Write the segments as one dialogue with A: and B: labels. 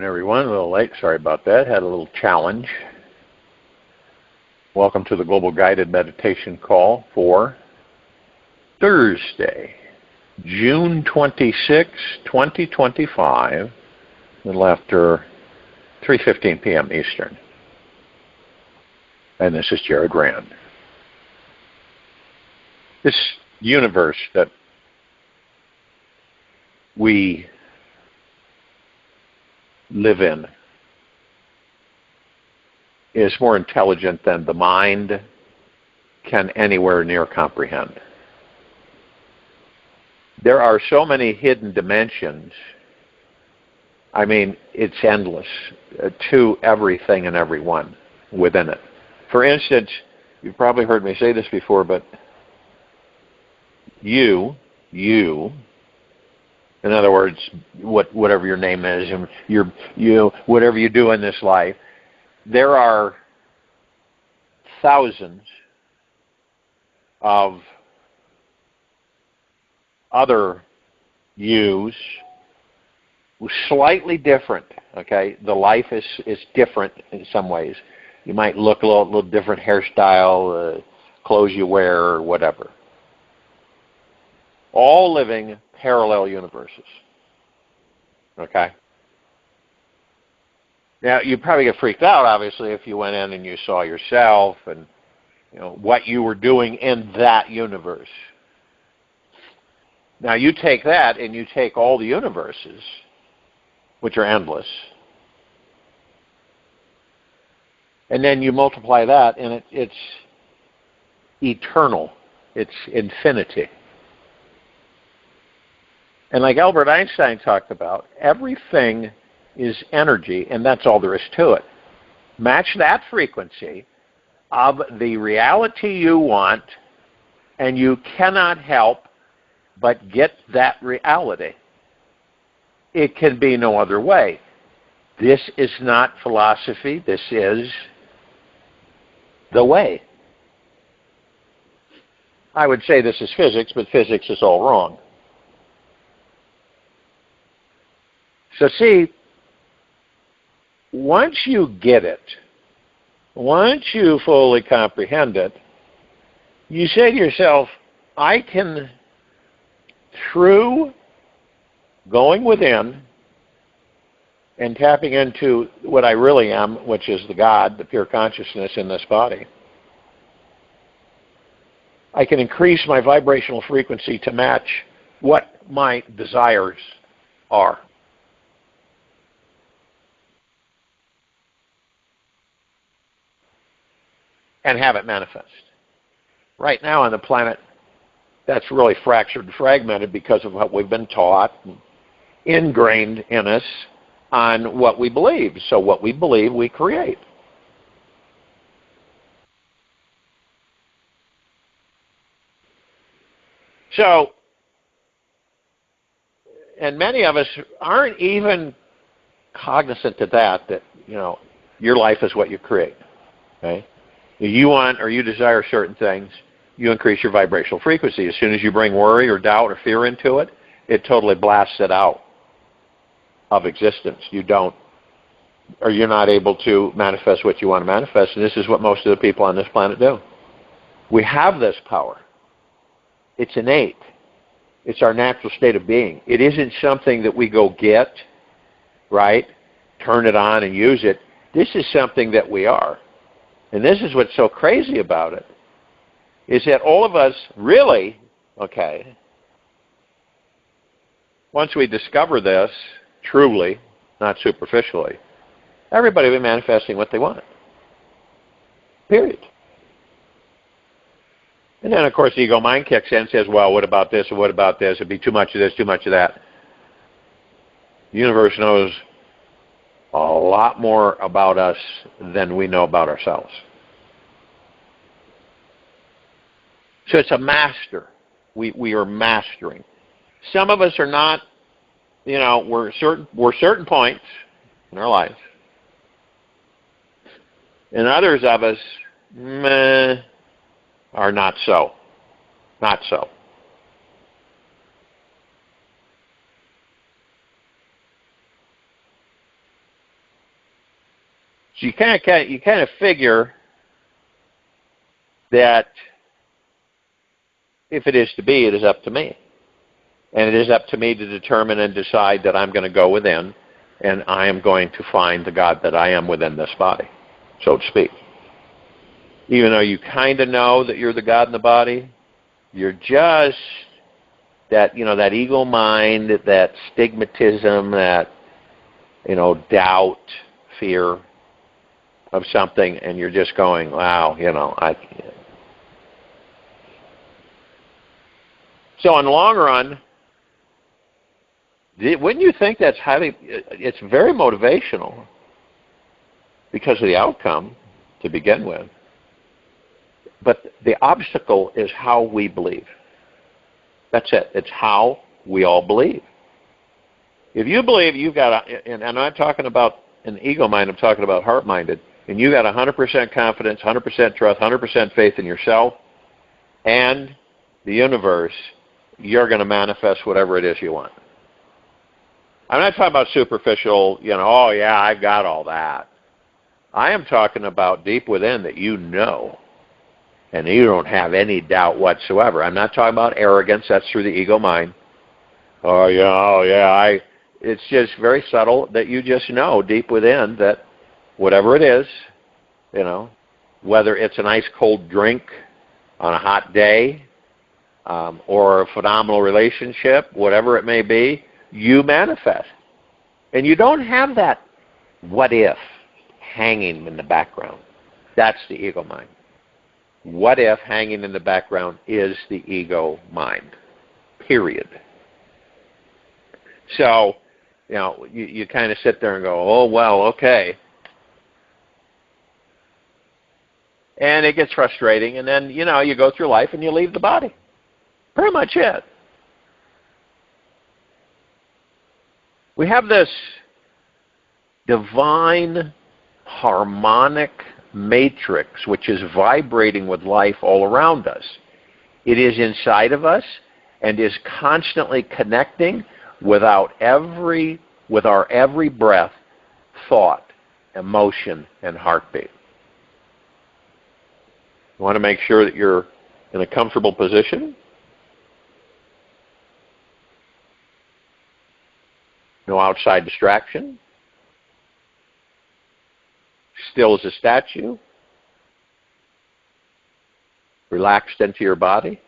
A: afternoon, everyone. A little late. Sorry about that. Had a little challenge. Welcome to the Global Guided Meditation Call for Thursday, June 26, 2025, a little after 3:15 p.m. Eastern. And this is Jared Rand. This universe that we live in is more intelligent than the mind can anywhere near comprehend. There are so many hidden dimensions. I mean, it's endless to everything and everyone within it. For instance, you've probably heard me say this before, but you, in other words, whatever your name is, and whatever you do in this life, there are thousands of other yous, slightly different. Okay, the life is different in some ways. You might look a little different hairstyle, clothes you wear, or whatever. All living parallel universes. Okay? Now, you'd probably get freaked out, obviously, if you went in and you saw yourself and what you were doing in that universe. Now, you take that and you take all the universes, which are endless, and then you multiply that, and it's eternal. It's infinity. And like Albert Einstein talked about, everything is energy, and that's all there is to it. Match that frequency of the reality you want, and you cannot help but get that reality. It can be no other way. This is not philosophy. This is the way. I would say this is physics, but physics is all wrong. So see, once you get it, once you fully comprehend it, you say to yourself, I can, through going within and tapping into what I really am, which is the God, the pure consciousness in this body, I can increase my vibrational frequency to match what my desires are. And have it manifest. Right now on the planet, that's really fractured and fragmented because of what we've been taught, and ingrained in us on what we believe. So what we believe, we create. So, and many of us aren't even cognizant of that your life is what you create. Okay? You want or you desire certain things, you increase your vibrational frequency. As soon as you bring worry or doubt or fear into it, it totally blasts it out of existence. You don't, or you're not able to manifest what you want to manifest, and this is what most of the people on this planet do. We have this power. It's innate. It's our natural state of being. It isn't something that we go get, right? Turn it on and use it. This is something that we are. And this is what's so crazy about it, is that all of us really, once we discover this, truly, not superficially, everybody will be manifesting what they want. Period. And then, of course, the ego mind kicks in and says, well, what about this, or what about this? It'd be too much of this, too much of that. The universe knows a lot more about us than we know about ourselves. So it's a master. We are mastering. Some of us are not, we're certain points in our lives. And others of us are not so. Not so. So you kind of figure that if it is to be, it is up to me. And it is up to me to determine and decide that I'm going to go within, and I am going to find the God that I am within this body, so to speak. Even though you kind of know that you're the God in the body, you're just that, that ego mind, that stigmatism, that, doubt, fear of something, and you're just going, wow, I can't. So in the long run, wouldn't you think it's very motivational because of the outcome to begin with. But the obstacle is how we believe. That's it. It's how we all believe. If you believe you've got, and I'm not talking about an ego mind, I'm talking about heart-minded, and you got 100% confidence, 100% trust, 100% faith in yourself and the universe, you're going to manifest whatever it is you want. I'm not talking about superficial, oh yeah, I've got all that. I am talking about deep within that you know, and you don't have any doubt whatsoever. I'm not talking about arrogance. That's through the ego mind. It's just very subtle that you just know deep within that whatever it is, whether it's an ice cold drink on a hot day, or a phenomenal relationship, whatever it may be, you manifest. And you don't have that what if hanging in the background. That's the ego mind. What if hanging in the background is the ego mind. Period. So, you kind of sit there and go, oh, well, okay. And it gets frustrating, and then, you go through life and you leave the body. Pretty much it. We have this divine harmonic matrix which is vibrating with life all around us. It is inside of us and is constantly connecting with our every breath, thought, emotion, and heartbeat. You want to make sure that you're in a comfortable position. No outside distraction. Still as a statue. Relaxed into your body.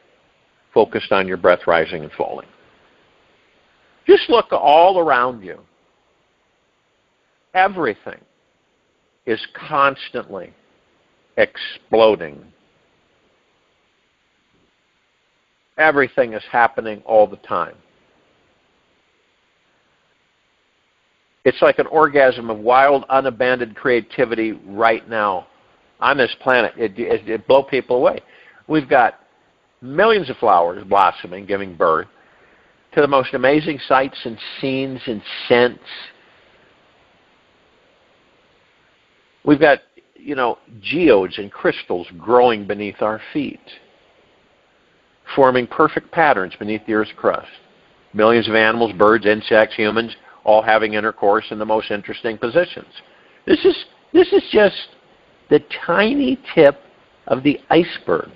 A: Focused on your breath rising and falling. Just look all around you. Everything is constantly exploding. Everything is happening all the time. It's like an orgasm of wild, unabandoned creativity right now on this planet. It blows people away. We've got millions of flowers blossoming, giving birth to the most amazing sights and scenes and scents. We've got, geodes and crystals growing beneath our feet, forming perfect patterns beneath the Earth's crust. Millions of animals, birds, insects, humans, all having intercourse in the most interesting positions. This is just the tiny tip of the iceberg.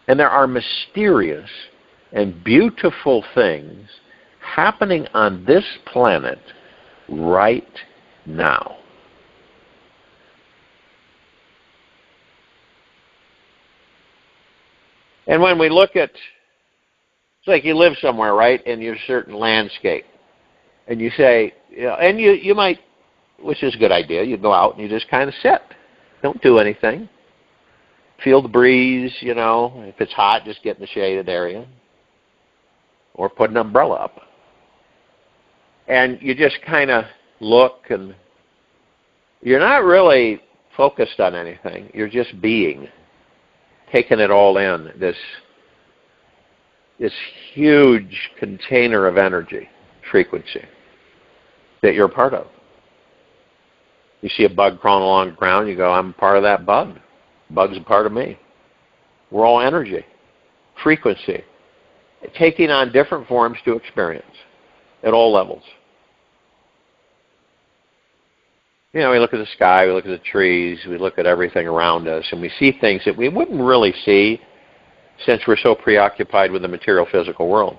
A: And there are mysterious and beautiful things happening on this planet right now. And when we look at, it's like you live somewhere, right, and you're a certain landscape. And you say, and you might, which is a good idea, you go out and you just kind of sit. Don't do anything. Feel the breeze, If it's hot, just get in the shaded area. Or put an umbrella up. And you just kind of look, and you're not really focused on anything. You're just being. Taking it all in. This huge container of energy, frequency, that you're a part of. You see a bug crawling along the ground, you go, I'm part of that bug. Bug's a part of me. We're all energy, frequency, taking on different forms to experience at all levels. You know, we look at the sky, we look at the trees, we look at everything around us, and we see things that we wouldn't really see since we're so preoccupied with the material physical world.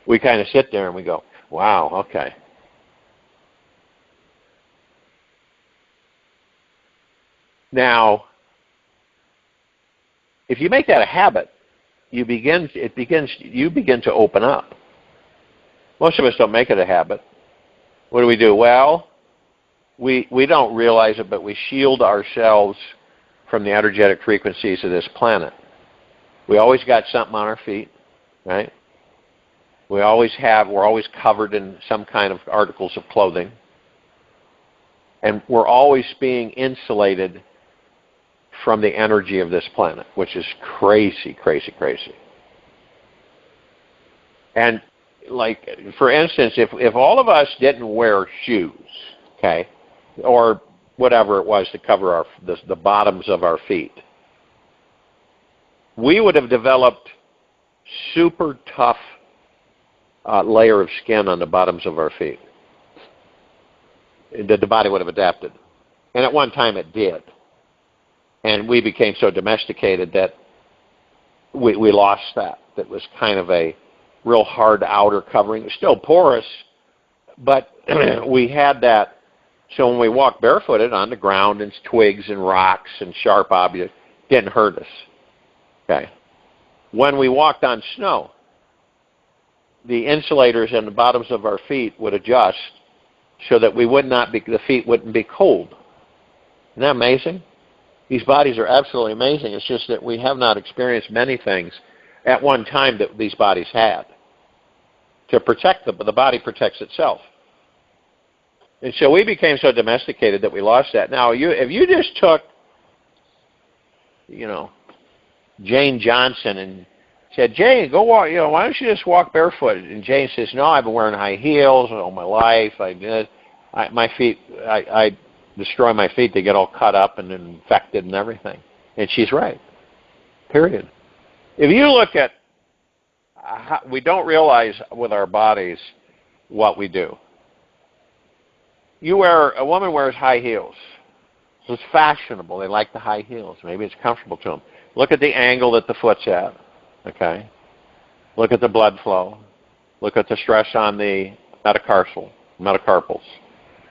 A: We kind of sit there and we go, wow, okay. Now, if you make that a habit, you begin to open up. Most of us don't make it a habit. What do? Well, we don't realize it, but we shield ourselves from the energetic frequencies of this planet. We always got something on our feet, right? We're always covered in some kind of articles of clothing. And we're always being insulated from the energy of this planet, which is crazy, crazy, crazy. And like, for instance, if all of us didn't wear shoes, okay, or whatever it was to cover the bottoms of our feet, we would have developed super tough layer of skin on the bottoms of our feet. The body would have adapted. And at one time it did. And we became so domesticated that we lost that. That was kind of a real hard outer covering. It was still porous, but we had that. So when we walked barefooted on the ground and twigs and rocks and sharp objects, it didn't hurt us. Okay. When we walked on snow, the insulators in the bottoms of our feet would adjust so that the feet wouldn't be cold. Isn't that amazing? These bodies are absolutely amazing. It's just that we have not experienced many things at one time that these bodies had. To protect them, but the body protects itself. And so we became so domesticated that we lost that. Now, if you just took, Jane Johnson and said, Jane, go walk, why don't you just walk barefoot? And Jane says, no, I've been wearing high heels all my life. My feet, I destroy my feet. They get all cut up and infected and everything. And she's right. Period. If you look at, we don't realize with our bodies what we do. A woman wears high heels. So it's fashionable. They like the high heels. Maybe it's comfortable to them. Look at the angle that the foot's at. Okay. Look at the blood flow. Look at the stress on the metacarpals.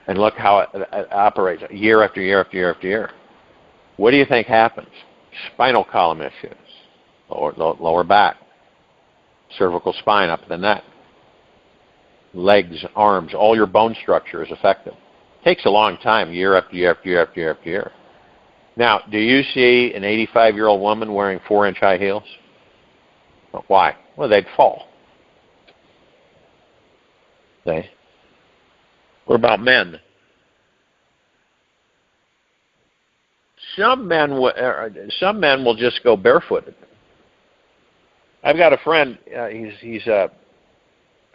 A: And look how it operates year after year after year after year. What do you think happens? Spinal column issues. Lower back. Cervical spine up the neck. Legs, arms, all your bone structure is affected. It takes a long time, year after year after year after year after year. Now, do you see an 85-year-old woman wearing 4-inch high heels? Why? Well, they'd fall. See? What about men? Some men will just go barefooted. I've got a friend. He's a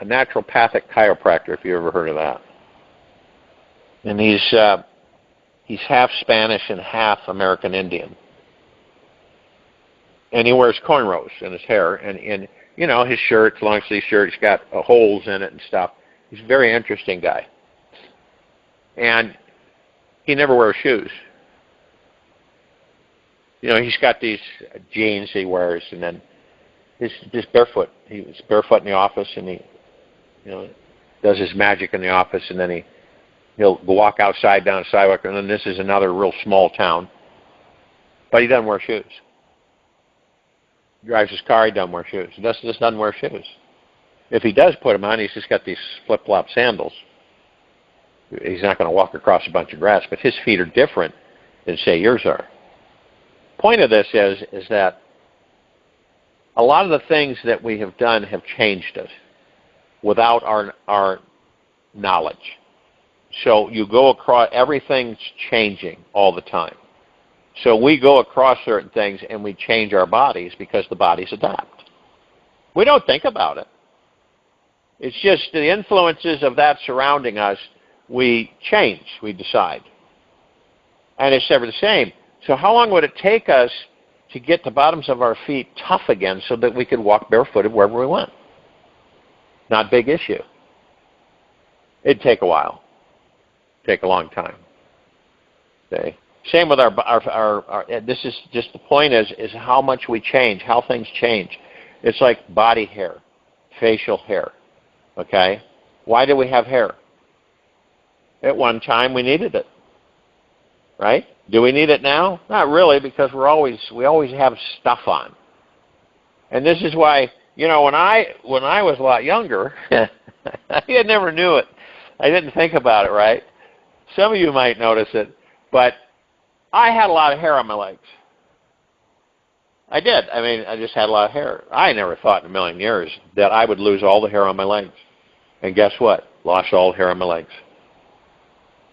A: naturopathic chiropractor. If you ever heard of that, and he's half Spanish and half American Indian. And he wears cornrows in his hair, and his shirt's long sleeve shirt. He's got holes in it and stuff. He's a very interesting guy, and he never wears shoes. He's got these jeans he wears, and then he's just barefoot. He's barefoot in the office, and he does his magic in the office, and then he'll walk outside down the sidewalk, and then this is another real small town, but he doesn't wear shoes. Drives his car, he doesn't wear shoes. He just doesn't wear shoes. If he does put them on, he's just got these flip-flop sandals. He's not going to walk across a bunch of grass, but his feet are different than, say, yours are. Point of this is that a lot of the things that we have done have changed us without our knowledge. So you go across, everything's changing all the time. So we go across certain things and we change our bodies because the bodies adapt. We don't think about it. It's just the influences of that surrounding us, we change, we decide. And it's never the same. So how long would it take us to get the bottoms of our feet tough again so that we could walk barefooted wherever we went? Not a big issue. It'd take a while. take a long time. Okay. Same with our this is just the point is how much we change, how things change. It's like body hair, facial hair. Okay? Why do we have hair? At one time we needed it. Right? Do we need it now? Not really, because we always have stuff on. And this is why, when I was a lot younger, I never knew it. I didn't think about it, right? Some of you might notice it, but I had a lot of hair on my legs. I did. I mean, I just had a lot of hair. I never thought in a million years that I would lose all the hair on my legs. And guess what? Lost all the hair on my legs.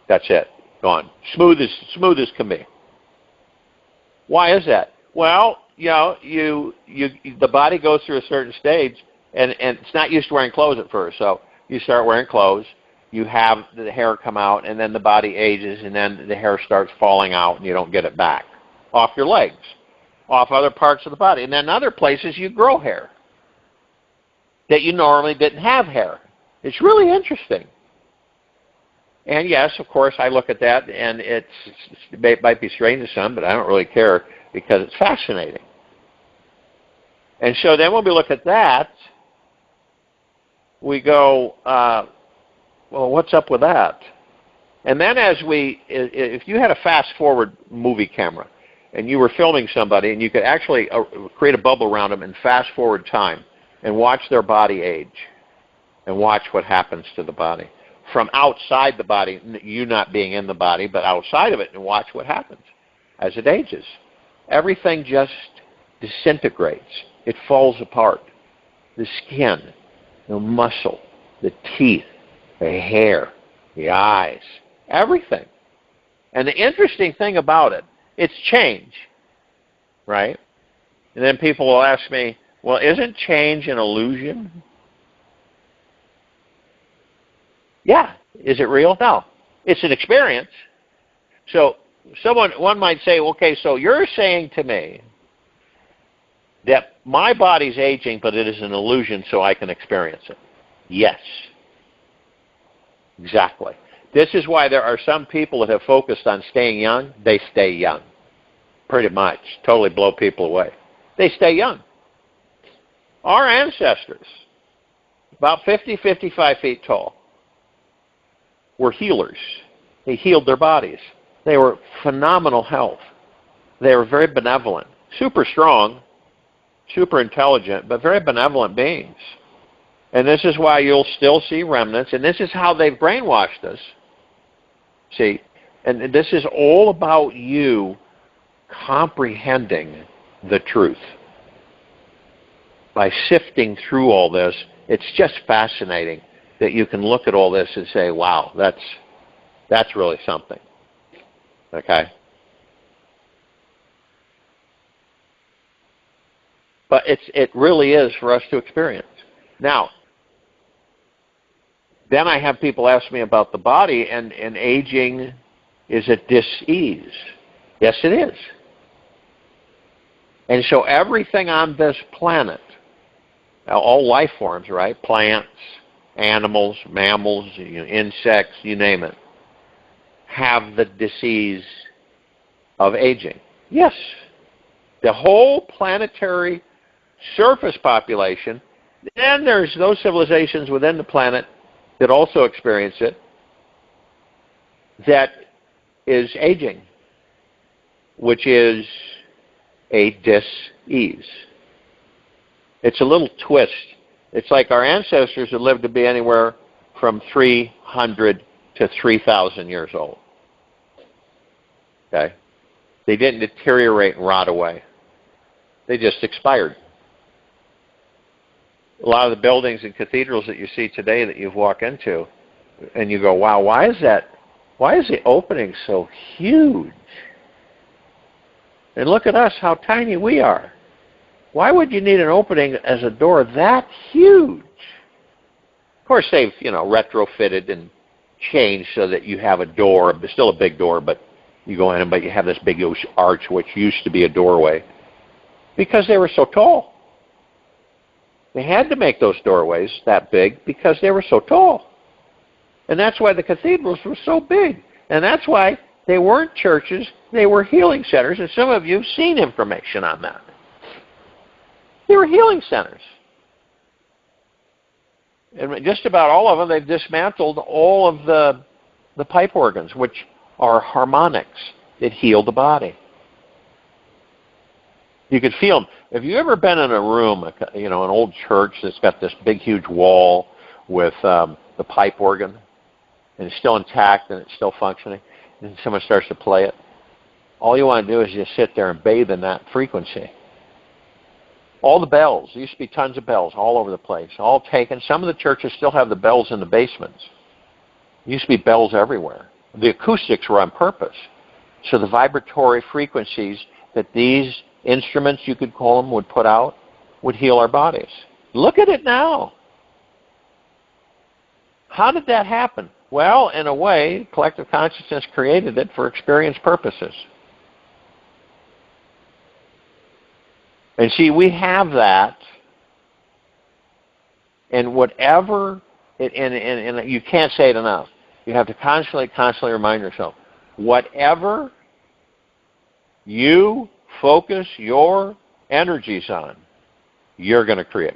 A: That's it. Gone. Smooth as can be. Why is that? Well, the body goes through a certain stage, and it's not used to wearing clothes at first. So you start wearing clothes, you have the hair come out, and then the body ages, and then the hair starts falling out, and you don't get it back. Off your legs, off other parts of the body. And then other places you grow hair that you normally didn't have hair. It's really interesting. And yes, of course, I look at that, and it might be strange to some, but I don't really care because it's fascinating. And so then when we look at that, we go, well, what's up with that? And then if you had a fast-forward movie camera, and you were filming somebody, and you could actually create a bubble around them and fast-forward time and watch their body age and watch what happens to the body. From outside the body, you not being in the body, but outside of it, and watch what happens as it ages. Everything just disintegrates. It falls apart. The skin, the muscle, the teeth, the hair, the eyes, everything. And the interesting thing about it, it's change, right? And then people will ask me, well, isn't change an illusion? Yeah. Is it real? No. It's an experience. So one might say, okay, so you're saying to me that my body's aging, but it is an illusion so I can experience it. Yes. Exactly. This is why there are some people that have focused on staying young. They stay young. Pretty much. Totally blow people away. They stay young. Our ancestors, about 50, 55 feet tall, were healers. They healed their bodies. They were phenomenal health. They were very benevolent, super strong, super intelligent, but very benevolent beings. And this is why you'll still see remnants, and this is how they've brainwashed us. See, and this is all about you comprehending the truth. By sifting through all this, it's just fascinating that you can look at all this and say, wow, that's really something. Okay? But it really is for us to experience. Now, then I have people ask me about the body, and aging is a dis-ease. Yes, it is. And so everything on this planet, all life forms, right? Plants, animals, mammals, insects, you name it, have the disease of aging. Yes. The whole planetary surface population, and there's those civilizations within the planet that also experience it, that is aging, which is a dis-ease. It's a little twist. It's like our ancestors had lived to be anywhere from 300 to 3,000 years old. Okay? They didn't deteriorate and rot away. They just expired. A lot of the buildings and cathedrals that you see today that you've walked into, and you go, wow, why is that? Why is the opening so huge? And look at us, how tiny we are. Why would you need an opening as a door that huge? Of course, they've, retrofitted and changed so that you have a door, still a big door, but you go in, but you have this big arch, which used to be a doorway, because they were so tall. They had to make those doorways that big because they were so tall. And that's why the cathedrals were so big. And that's why they weren't churches, they were healing centers. And some of you have seen information on that. They were healing centers. And just about all of them, they've dismantled all of the pipe organs, which are harmonics that heal the body. You could feel them. Have you ever been in a room, an old church that's got this big, huge wall with the pipe organ, and it's still intact and it's still functioning, and someone starts to play it? All you want to do is just sit there and bathe in that frequency. All the bells, there used to be tons of bells all over the place, all taken. Some of the churches still have the bells in the basements. There used to be bells everywhere. The acoustics were on purpose. So the vibratory frequencies that these instruments, you could call them, would put out, would heal our bodies. Look at it now. How did that happen? Well, in a way, collective consciousness created it for experience purposes. And see, we have that, and whatever, and you can't say it enough. You have to constantly remind yourself, whatever you focus your energies on, you're going to create.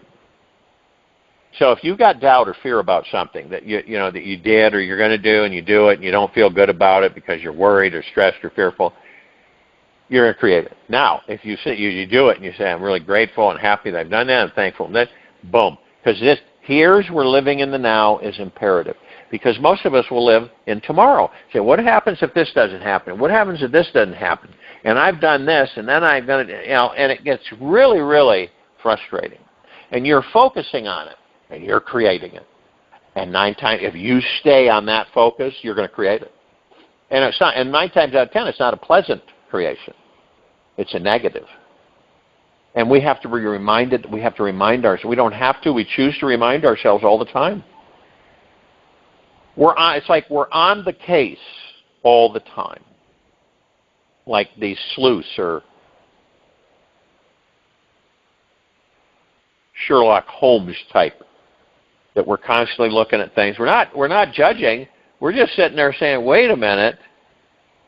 A: So if you've got doubt or fear about something that that you did or you're going to do, and you do it and you don't feel good about it because you're worried or stressed or fearful, you're going to create it. Now, if you do it and you say, I'm really grateful and happy that I've done that and thankful, and then boom. Because here's where living in the now is imperative. Because most of us will live in tomorrow. Say, what happens if this doesn't happen? What happens if this doesn't happen? And I've done this, and then I'm going to, and it gets really, really frustrating. And you're focusing on it, and you're creating it. And 9 times, if you stay on that focus, you're going to create it. And it's not. And 9 times out of 10, it's not a pleasant creation. It's a negative. And we have to be reminded. We have to remind ourselves. We don't have to. We choose to remind ourselves all the time. It's like we're on the case all the time. Like these sleuths or Sherlock Holmes type, that we're constantly looking at things. We're not judging. We're just sitting there saying, wait a minute,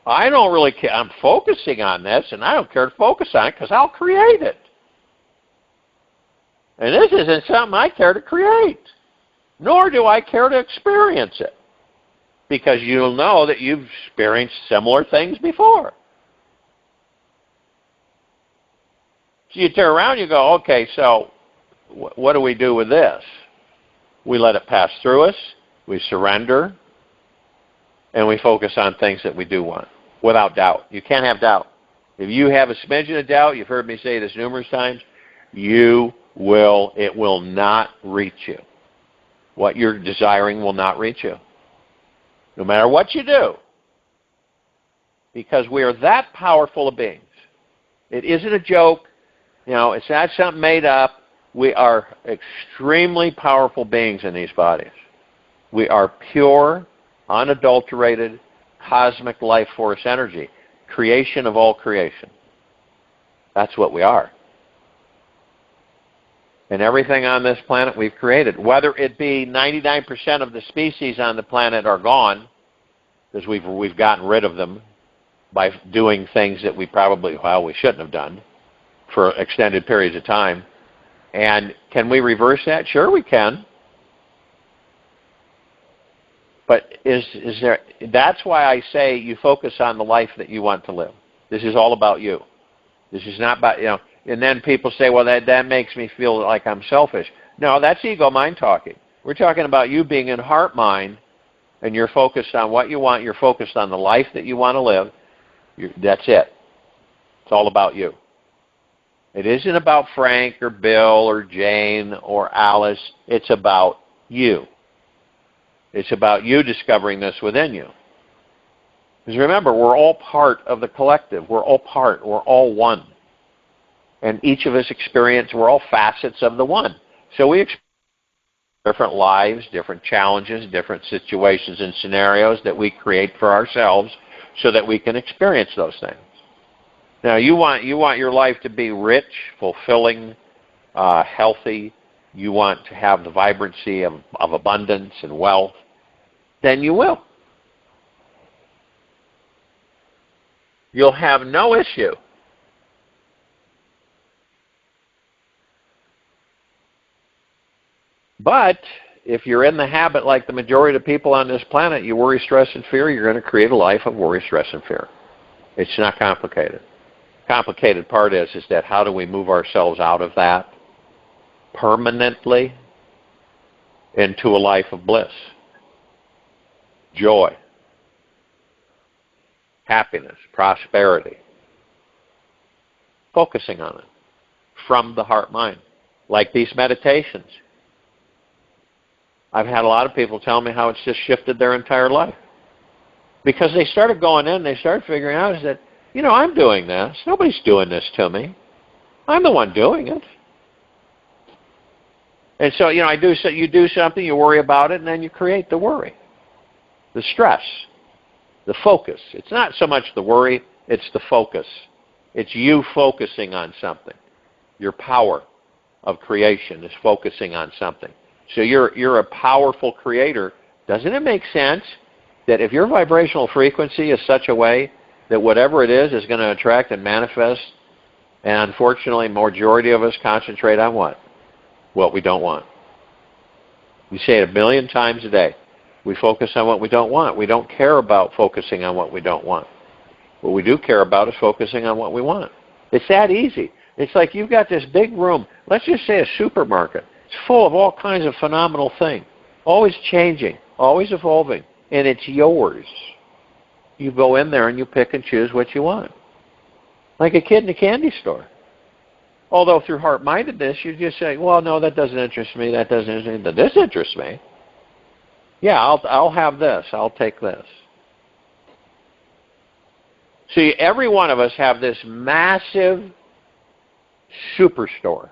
A: I don't really care. I'm focusing on this, and I don't care to focus on it because I'll create it. And this isn't something I care to create, nor do I care to experience it, because you'll know that you've experienced similar things before. So you turn around and you go, okay, so what do we do with this? We let it pass through us, we surrender, and we focus on things that we do want, without doubt. You can't have doubt. If you have a smidgen of doubt, you've heard me say this numerous times, it will not reach you. What you're desiring will not reach you, no matter what you do, because we are that powerful of beings. It isn't a joke. It's not something made up. We are extremely powerful beings in these bodies. We are pure, unadulterated, cosmic life force energy, creation of all creation. That's what we are. And everything on this planet we've created, whether it be 99% of the species on the planet are gone, because we've gotten rid of them by doing things that we shouldn't have done for extended periods of time. And can we reverse that? Sure we can. But that's why I say you focus on the life that you want to live. This is all about you. This is not about, and then people say, well, that makes me feel like I'm selfish. No, that's ego mind talking. We're talking about you being in heart mind, and you're focused on what you want. You're focused on the life that you want to live. That's it. It's all about you. It isn't about Frank or Bill or Jane or Alice. It's about you. It's about you discovering this within you. Because remember, we're all part of the collective. We're all one. And each of us we're all facets of the one. So we experience different lives, different challenges, different situations and scenarios that we create for ourselves so that we can experience those things. Now, you want your life to be rich, fulfilling, healthy. You want to have the vibrancy of abundance and wealth. then you will. You'll have no issue. But if you're in the habit, like the majority of the people on this planet, you worry, stress, and fear, you're going to create a life of worry, stress, and fear. It's not complicated. Complicated part is that how do we move ourselves out of that permanently into a life of bliss, joy, happiness, prosperity, focusing on it from the heart-mind, like these meditations. I've had a lot of people tell me how it's just shifted their entire life. Because they started going in, they started figuring out is that, I'm doing this. Nobody's doing this to me. I'm the one doing it. And so, you do something, you worry about it, and then you create the worry, the stress, the focus. It's not so much the worry, it's the focus. It's you focusing on something. Your power of creation is focusing on something. So you're a powerful creator. Doesn't it make sense that if your vibrational frequency is such a way that whatever it is going to attract and manifest, and unfortunately, majority of us concentrate on what? What we don't want. We say it 1 million times a day. We focus on what we don't want. We don't care about focusing on what we don't want. What we do care about is focusing on what we want. It's that easy. It's like you've got this big room, let's just say a supermarket. It's full of all kinds of phenomenal things, always changing, always evolving, and it's yours. You go in there and you pick and choose what you want, like a kid in a candy store. Although through heart-mindedness, you just say, well, no, that doesn't interest me, that doesn't interest me, this interests me. Yeah, I'll have this, I'll take this. See, every one of us have this massive superstore.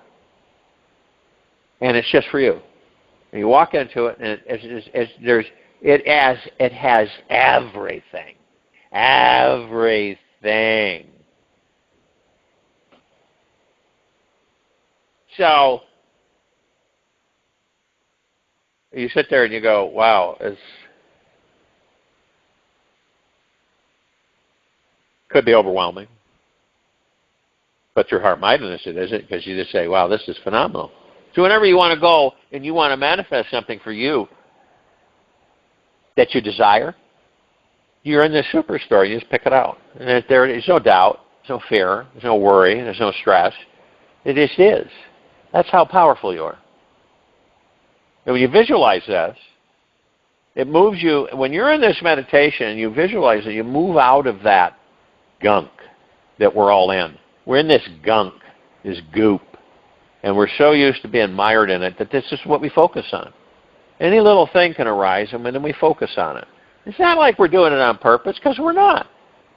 A: And it's just for you. And you walk into it, and it has everything. Everything. So you sit there and you go, wow, could be overwhelming. But through heart-mindedness it isn't, because you just say, wow, this is phenomenal. So whenever you want to go and you want to manifest something for you that you desire, you're in this superstore. You just pick it out. And there's no doubt, there's no fear, there's no worry, there's no stress. It just is. That's how powerful you are. And when you visualize this, it moves you. When you're in this meditation and you visualize it, you move out of that gunk that we're all in. We're in this gunk, this goop. And we're so used to being mired in it that this is what we focus on. Any little thing can arise, and then we focus on it. It's not like we're doing it on purpose, because we're not.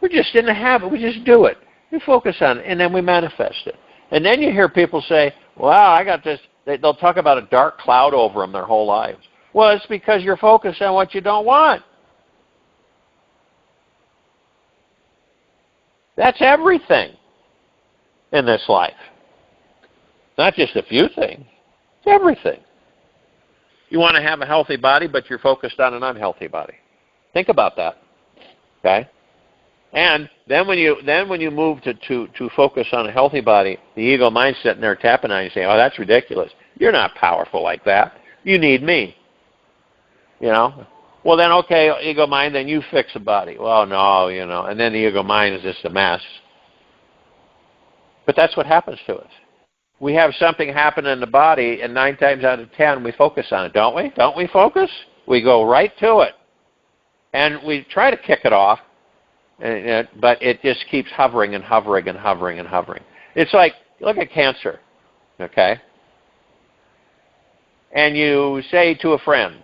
A: We're just in the habit. We just do it. We focus on it, and then we manifest it. And then you hear people say, wow, I got this. They'll talk about a dark cloud over them their whole lives. Well, it's because you're focused on what you don't want. That's everything in this life. Not just a few things. It's everything. You want to have a healthy body, but you're focused on an unhealthy body. Think about that. Okay? And then when you move to focus on a healthy body, the ego mind's sitting there tapping on you saying, oh, that's ridiculous. You're not powerful like that. You need me. Well, then, okay, ego mind, then you fix a body. Well, no, and then the ego mind is just a mess. But that's what happens to us. We have something happen in the body, and 9 times out of 10, we focus on it, don't we? Don't we focus? We go right to it. And we try to kick it off, but it just keeps hovering and hovering and hovering and hovering. It's like, look at cancer, okay? And you say to a friend,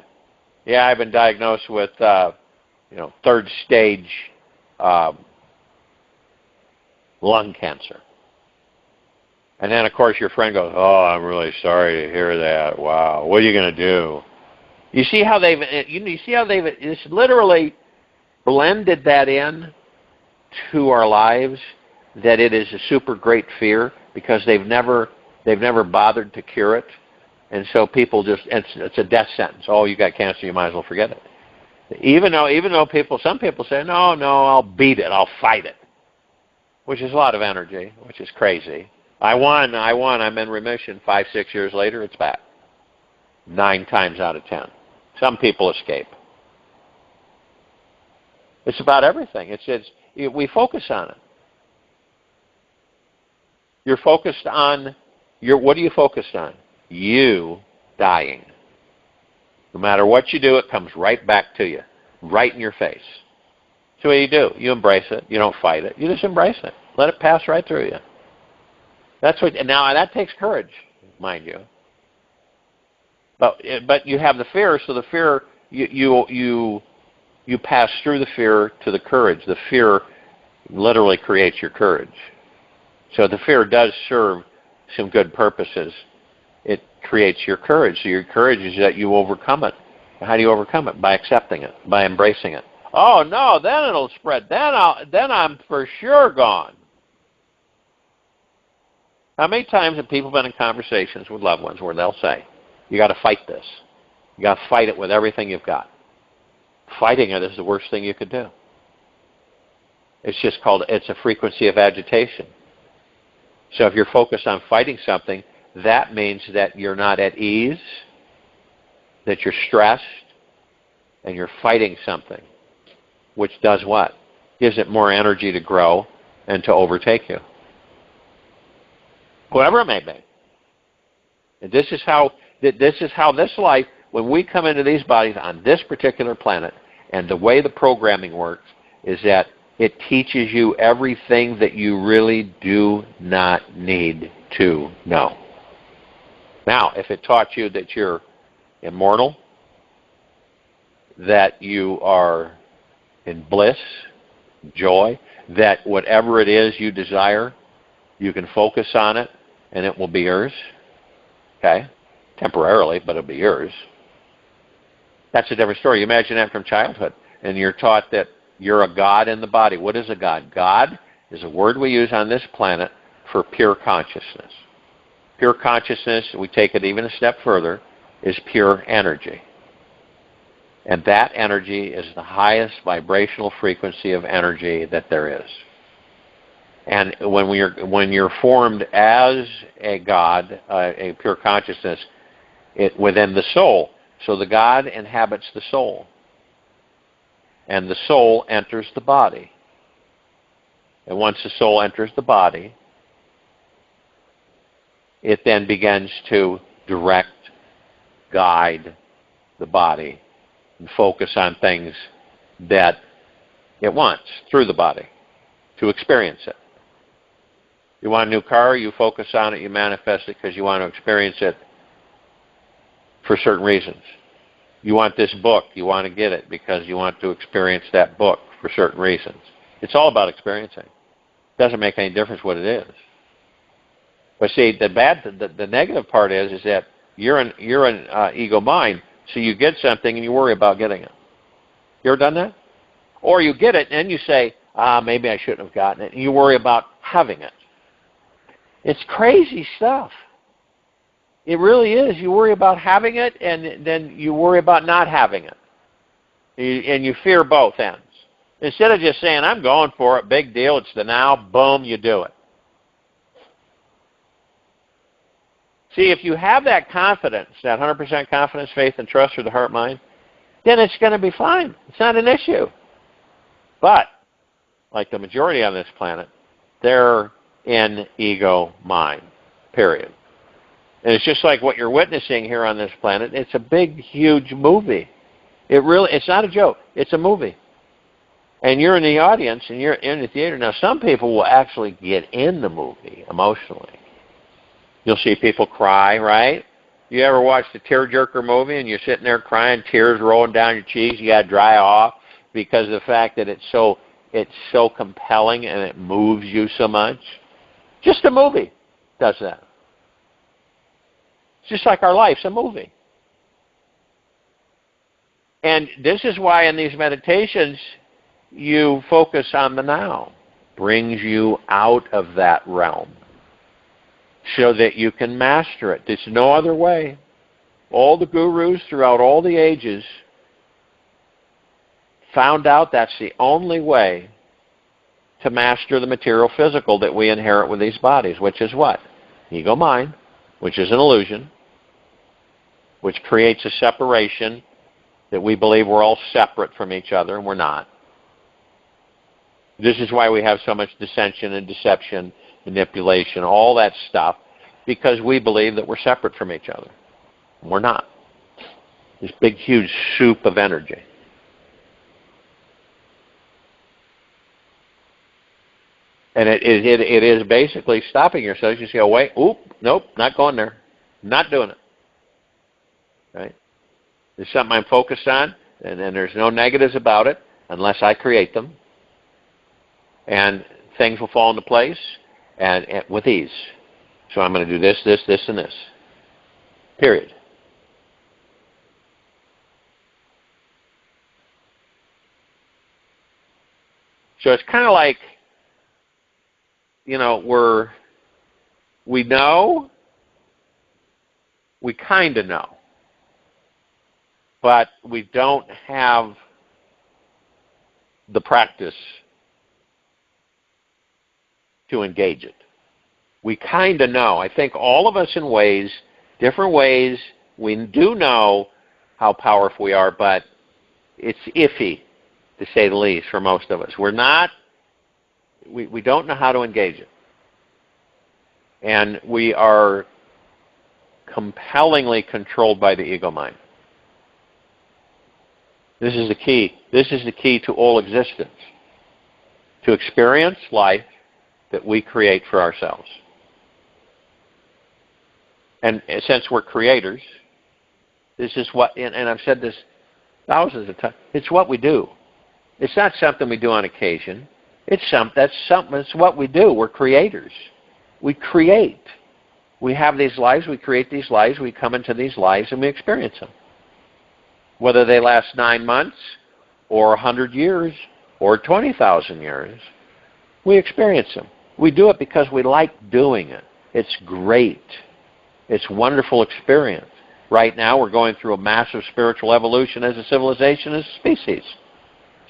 A: yeah, I've been diagnosed with, 3rd stage lung cancer. And then, of course, your friend goes, oh, I'm really sorry to hear that. Wow, what are you going to do? You see how they've it's literally blended that in to our lives, that it is a super great fear, because they've never bothered to cure it. And so people just, it's a death sentence. Oh, you got cancer, you might as well forget it. Even though some people say, no, I'll beat it, I'll fight it, which is a lot of energy, which is crazy. I won, I'm in remission. 5, 6 years later, it's back. 9 times out of 10. Some people escape. It's about everything. We focus on it. You're focused on, what are you focused on? You dying. No matter what you do, it comes right back to you, right in your face. So what do? You embrace it. You don't fight it. You just embrace it. Let it pass right through you. Now that takes courage, mind you. But you have the fear, so the fear, you pass through the fear to the courage. The fear literally creates your courage. So the fear does serve some good purposes. It creates your courage. So your courage is that you overcome it. How do you overcome it? By accepting it, by embracing it. Oh no, then it'll spread. Then I'm for sure gone. How many times have people been in conversations with loved ones where they'll say, you got to fight this. You got to fight it with everything you've got. Fighting it is the worst thing you could do. It's a frequency of agitation. So if you're focused on fighting something, that means that you're not at ease, that you're stressed, and you're fighting something, which does what? Gives it more energy to grow and to overtake you. Whoever it may be. And this is how this life, when we come into these bodies on this particular planet, and the way the programming works is that it teaches you everything that you really do not need to know. Now, if it taught you that you're immortal, that you are in bliss, joy, that whatever it is you desire, you can focus on it and it will be yours, okay? Temporarily, but it'll be yours. That's a different story. You imagine that from childhood, and you're taught that you're a God in the body. What is a God? God is a word we use on this planet for pure consciousness. Pure consciousness, we take it even a step further, is pure energy. And that energy is the highest vibrational frequency of energy that there is. And when you're formed as a God, a pure consciousness, within the soul, so the God inhabits the soul. And the soul enters the body. And once the soul enters the body, it then begins to direct, guide the body, and focus on things that it wants through the body to experience it. You want a new car, you focus on it, you manifest it because you want to experience it for certain reasons. You want this book, you want to get it because you want to experience that book for certain reasons. It's all about experiencing. It doesn't make any difference what it is. But see, the negative part is that you're an ego mind, so you get something and you worry about getting it. You ever done that? Or you get it and then you say, maybe I shouldn't have gotten it, and you worry about having it. It's crazy stuff. It really is. You worry about having it, and then you worry about not having it. And you fear both ends. Instead of just saying, I'm going for it, big deal, it's the now, boom, you do it. See, if you have that confidence, that 100% confidence, faith, and trust through the heart-mind, then it's going to be fine. It's not an issue. But, like the majority on this planet, they're in ego mind, period. And it's just like what you're witnessing here on this planet. It's a big, huge movie. It's not a joke. It's a movie. And you're in the audience and you're in the theater. Now, some people will actually get in the movie emotionally. You'll see people cry, right? You ever watched a tearjerker movie and you're sitting there crying, tears rolling down your cheeks, you got to dry off because of the fact that it's so compelling and it moves you so much? Just a movie does that. It's just like our life's a movie. And this is why in these meditations you focus on the now. Brings you out of that realm so that you can master it. There's no other way. All the gurus throughout all the ages found out that's the only way to master the material physical that we inherit with these bodies, which is what? Ego-mind, which is an illusion, which creates a separation that we believe we're all separate from each other, and we're not. This is why we have so much dissension and deception, manipulation, all that stuff, because we believe that we're separate from each other. And we're not. This big, huge soup of energy. And it is basically stopping yourself. You say, oh, wait, oop, nope, not going there. Not doing it. Right? There's something I'm focused on, and there's no negatives about it unless I create them. And things will fall into place and with ease. So I'm going to do this, this, this, and this. Period. So it's kind of like, you know, we know, we kind of know, but we don't have the practice to engage it. We kind of know. I think all of us in ways, different ways, we do know how powerful we are, but it's iffy, to say the least, for most of us. We don't know how to engage it. And we are compellingly controlled by the ego mind. This is the key. This is the key to all existence. To experience life that we create for ourselves. And since we're creators, this is what, and I've said this thousands of times, it's what we do. It's not something we do on occasion. It's what we do. We're creators. We create. We have these lives, we create these lives, we come into these lives and we experience them. Whether they last 9 months or 100 years or 20,000 years, we experience them. We do it because we like doing it. It's great. It's a wonderful experience. Right now we're going through a massive spiritual evolution as a civilization, as a species.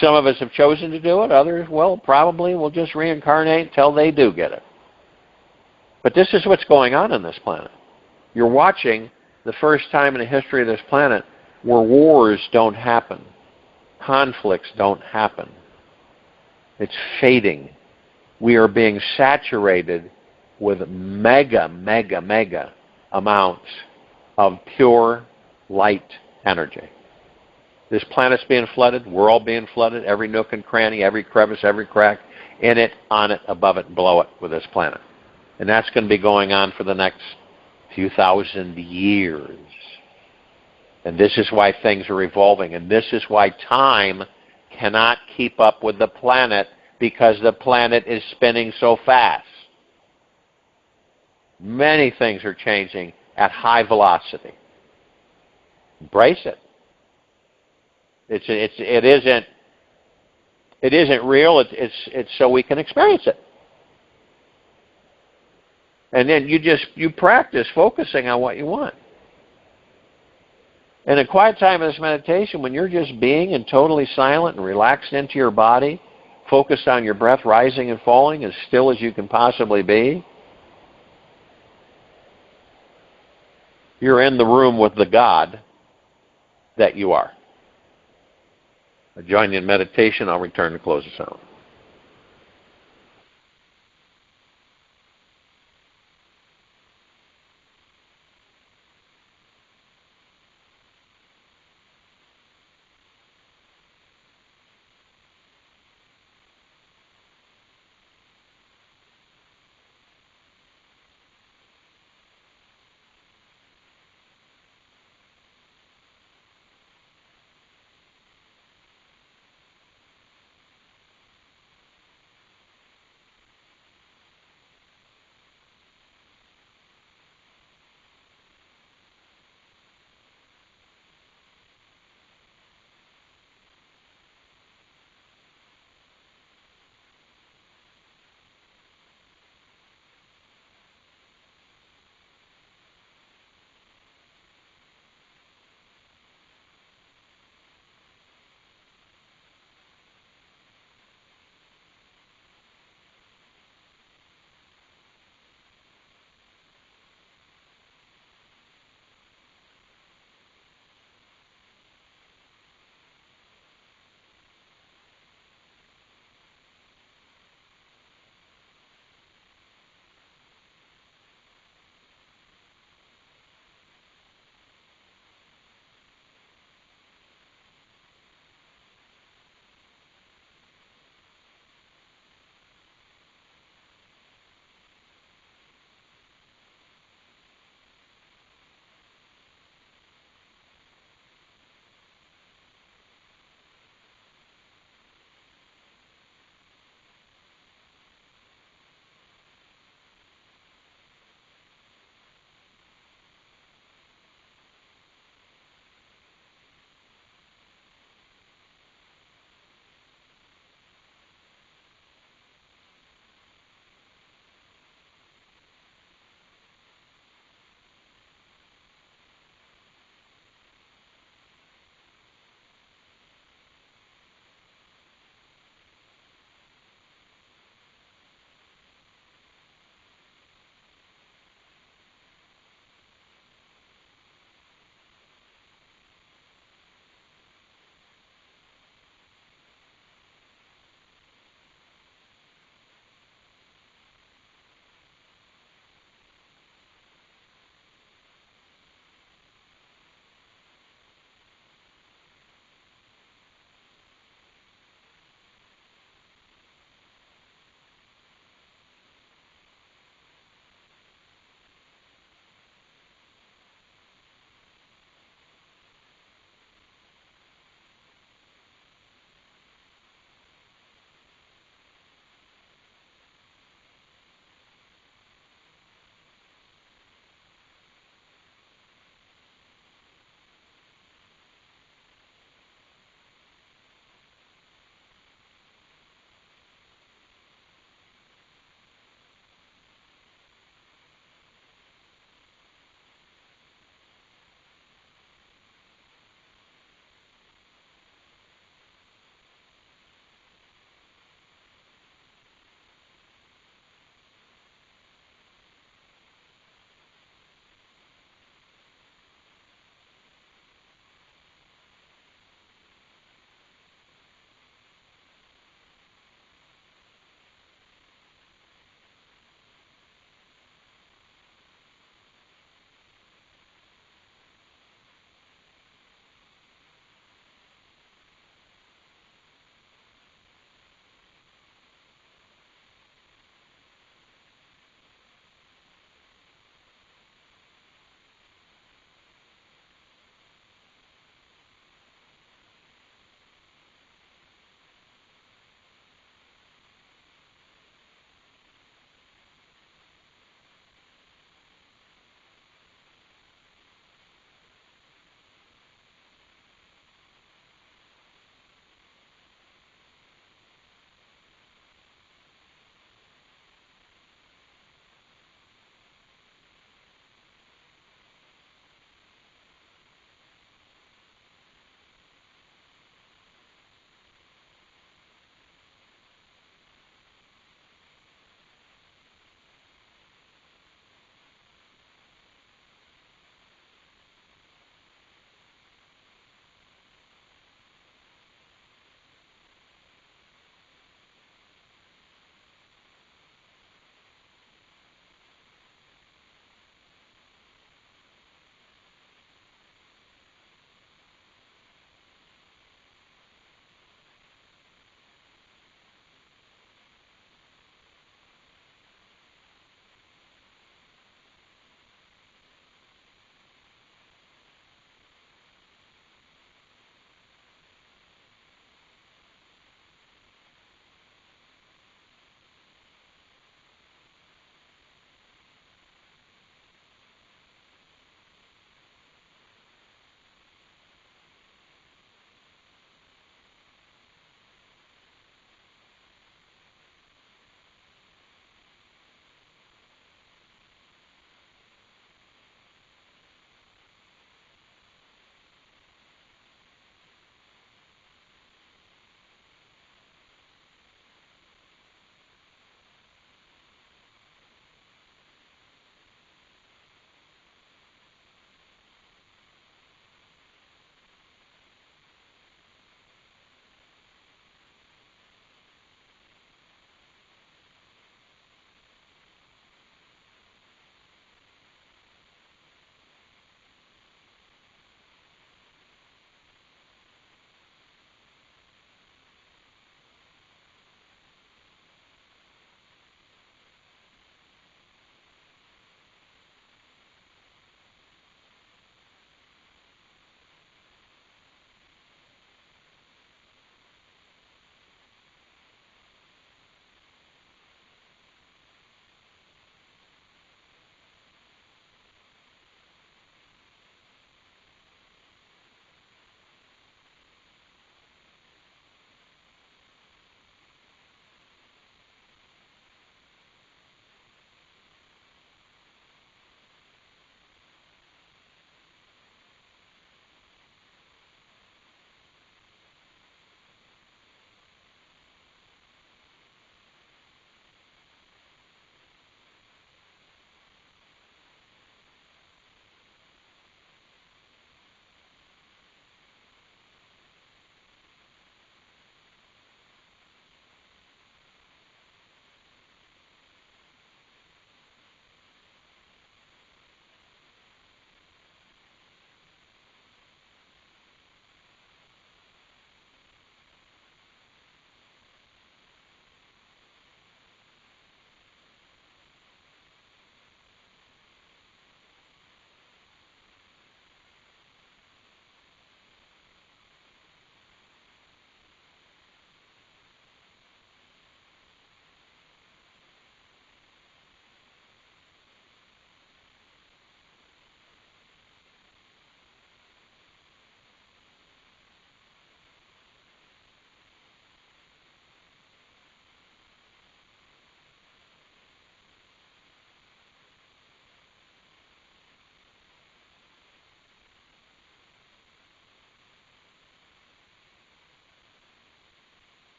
A: Some of us have chosen to do it. Others, well, probably will just reincarnate until they do get it. But this is what's going on this planet. You're watching the first time in the history of this planet where wars don't happen. Conflicts don't happen. It's fading. We are being saturated with mega amounts of pure light energy. This planet's being flooded. We're all being flooded. Every nook and cranny, every crevice, every crack, in it, on it, above it, below it with this planet. And that's going to be going on for the next few thousand years. And this is why things are evolving. And this is why time cannot keep up with the planet, because the planet is spinning so fast. Many things are changing at high velocity. Embrace it. It isn't real. It's so we can experience it. And then you practice focusing on what you want. In a quiet time of this meditation, when you're just being and totally silent and relaxed into your body, focused on your breath rising and falling as still as you can possibly be, you're in the room with the God that you are. I join you in meditation. I'll return to close this out.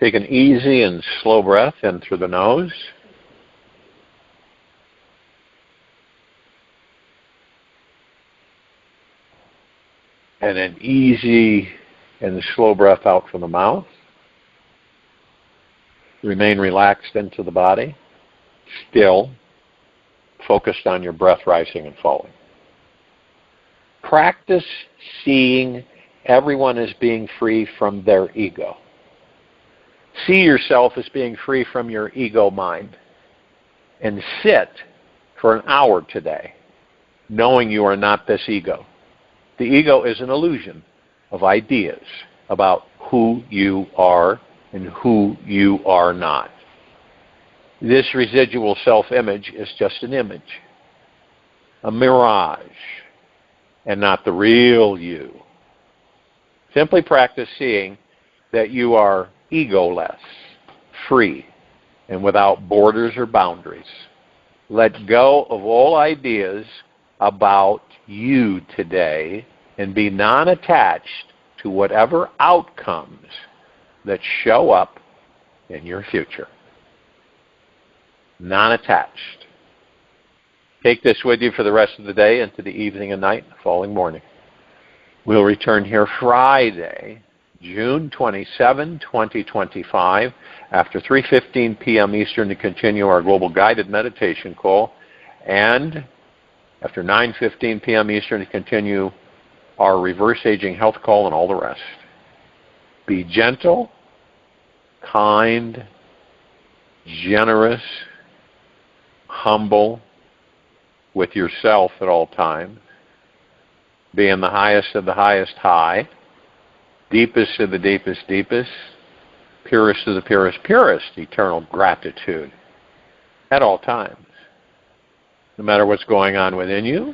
A: Take an easy and slow breath in through the nose. And an easy and slow breath out from the mouth. Remain relaxed into the body, still, focused on your breath rising and falling. Practice seeing everyone as being free from their ego. See yourself as being free from your ego mind. And sit for an hour today, knowing you are not this ego. The ego is an illusion of ideas about who you are and who you are not. This residual self-image is just an image, a mirage, and not the real you. Simply practice seeing that you are egoless, free, and without borders or boundaries. Let go of all ideas about you today and be non-attached to whatever outcomes that show up in your future. Non-attached. Take this with you for the rest of the day, into the evening and night, the following morning. We'll return here Friday, June 27, 2025, after 3:15 p.m. Eastern to continue our global guided meditation call, and after 9:15 p.m. Eastern to continue our reverse aging health call and all the rest. Be gentle, kind, generous, humble with yourself at all times. Be in the highest of the highest high, deepest of the deepest deepest, purest of the purest purest, eternal gratitude at all times. No matter what's going on within you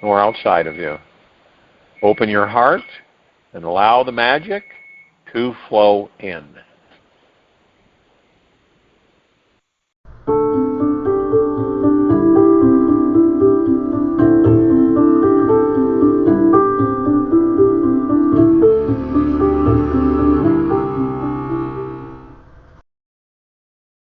A: or outside of you. Open your heart and allow the magic to flow in.